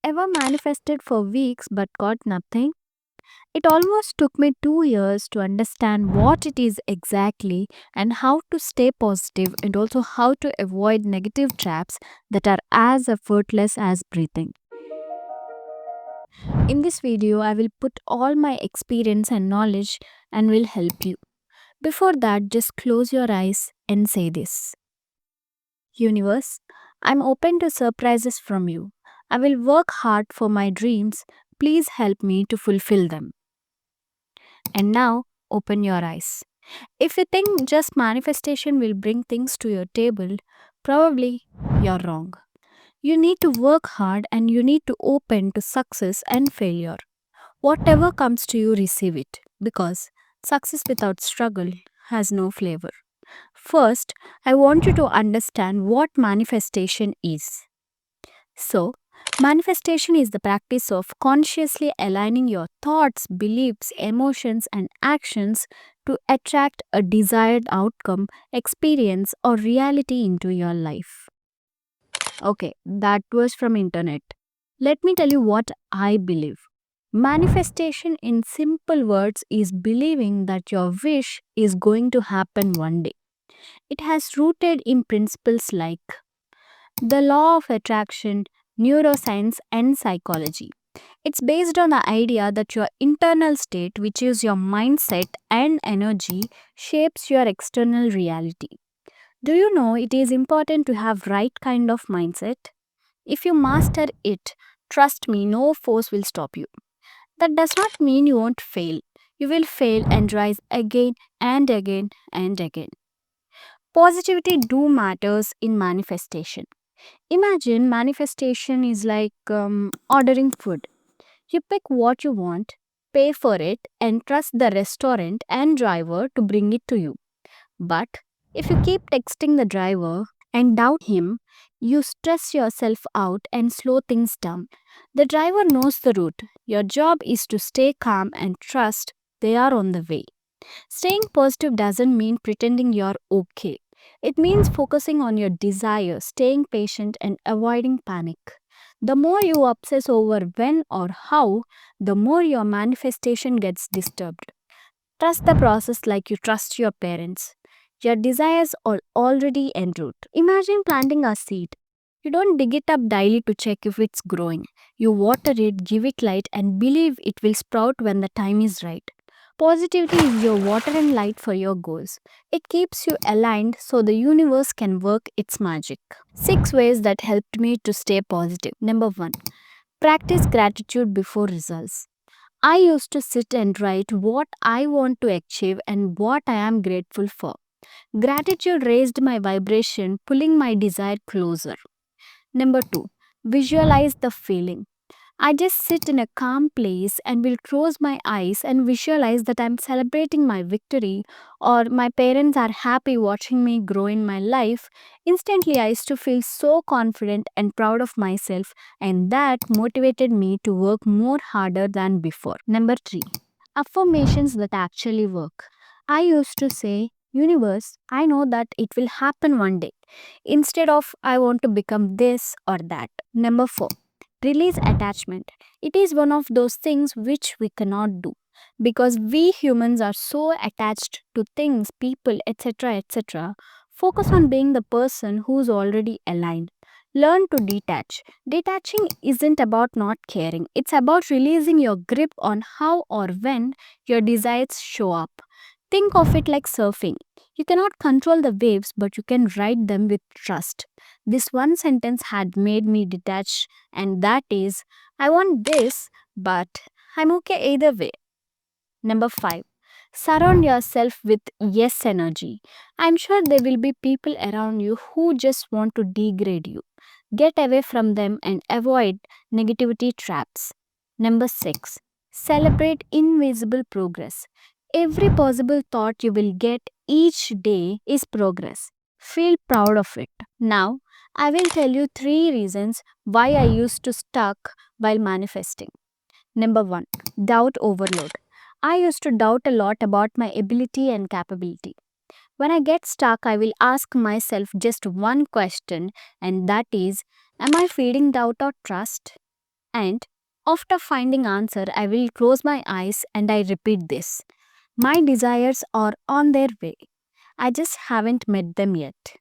Ever manifested for weeks but got nothing? It almost took me 2 years to understand what it is exactly and how to stay positive and also how to avoid negative traps that are as effortless as breathing. In this video, I will put all my experience and knowledge and will help you. Before that, just close your eyes and say this: Universe, I'm open to surprises from you. I will work hard for my dreams. Please help me to fulfill them. And now, open your eyes. If you think just manifestation will bring things to your table, probably you're wrong. You need to work hard and you need to open to success and failure. Whatever comes to you, receive it because success without struggle has no flavor. First, I want you to understand what manifestation is. So, manifestation is the practice of consciously aligning your thoughts, beliefs, emotions, and actions to attract a desired outcome, experience, or reality into your life. Okay, that was from internet. Let me tell you what I believe. Manifestation in simple words is believing that your wish is going to happen one day. It has rooted in principles like the law of attraction, neuroscience, and psychology. It's based on the idea that your internal state, which is your mindset and energy, shapes your external reality. Do you know it is important to have right kind of mindset? If you master it, trust me, no force will stop you. That does not mean you won't fail. You will fail and rise again and again and again. Positivity do matters in manifestation. Imagine manifestation is like ordering food. You pick what you want, pay for it, and trust the restaurant and driver to bring it to you. But if you keep texting the driver and doubt him, you stress yourself out and slow things down. The driver knows the route. Your job is to stay calm and trust they are on the way. Staying positive doesn't mean pretending you're okay. It means focusing on your desires, staying patient, and avoiding panic. The more you obsess over when or how, the more your manifestation gets disturbed. Trust the process like you trust your parents. Your desires are already en route. Imagine planting a seed. You don't dig it up daily to check if it's growing. You water it, give it light, and believe it will sprout when the time is right. Positivity is your water and light for your goals. It keeps you aligned so the universe can work its magic. 6 ways that helped me to stay positive. Number 1. Practice gratitude before results. I used to sit and write what I want to achieve and what I am grateful for. Gratitude raised my vibration, pulling my desire closer. Number 2. Visualize the feeling. I just sit in a calm place and will close my eyes and visualize that I'm celebrating my victory or my parents are happy watching me grow in my life. Instantly, I used to feel so confident and proud of myself, and that motivated me to work more harder than before. Number 3. Affirmations that actually work. I used to say, Universe, I know that it will happen one day, instead of I want to become this or that. Number 4. Release attachment. It is one of those things which we cannot do because we humans are so attached to things, people, etc. etc. Focus on being the person who's already aligned. Learn to detach. Detaching isn't about not caring, it's about releasing your grip on how or when your desires show up. Think of it like surfing. You cannot control the waves, but you can ride them with trust. This one sentence had made me detach, and that is, I want this, but I'm okay either way. Number 5. Surround yourself with yes energy. I'm sure there will be people around you who just want to degrade you. Get away from them and avoid negativity traps. Number 6. Celebrate invisible progress. Every possible thought you will get each day is progress. Feel proud of it. Now, I will tell you 3 reasons why I used to stuck while manifesting. Number 1. Doubt overload. I used to doubt a lot about my ability and capability. When I get stuck, I will ask myself just one question, and that is, am I feeding doubt or trust? And after finding answer, I will close my eyes and I repeat this. My desires are on their way. I just haven't met them yet.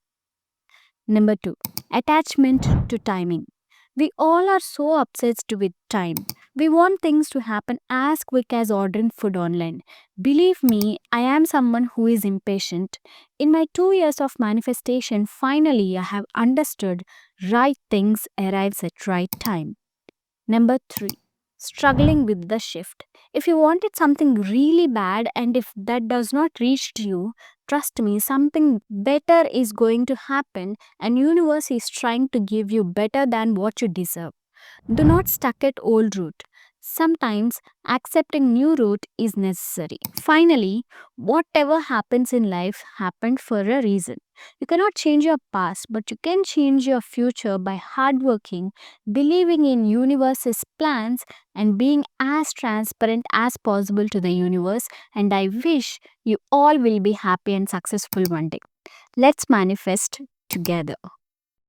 Number 2. Attachment to timing. We all are so obsessed with time. We want things to happen as quick as ordering food online. Believe me, I am someone who is impatient. In my 2 years of manifestation, finally I have understood right things arrives at right time. Number 3. Struggling with the shift. If you wanted something really bad and if that does not reach to you, trust me, something better is going to happen and universe is trying to give you better than what you deserve. Do not stuck at old route. Sometimes accepting new route is necessary. Finally, whatever happens in life happened for a reason. You cannot change your past, but you can change your future by hard working, believing in universe's plans and being as transparent as possible to the universe, and I wish you all will be happy and successful one day. Let's manifest together.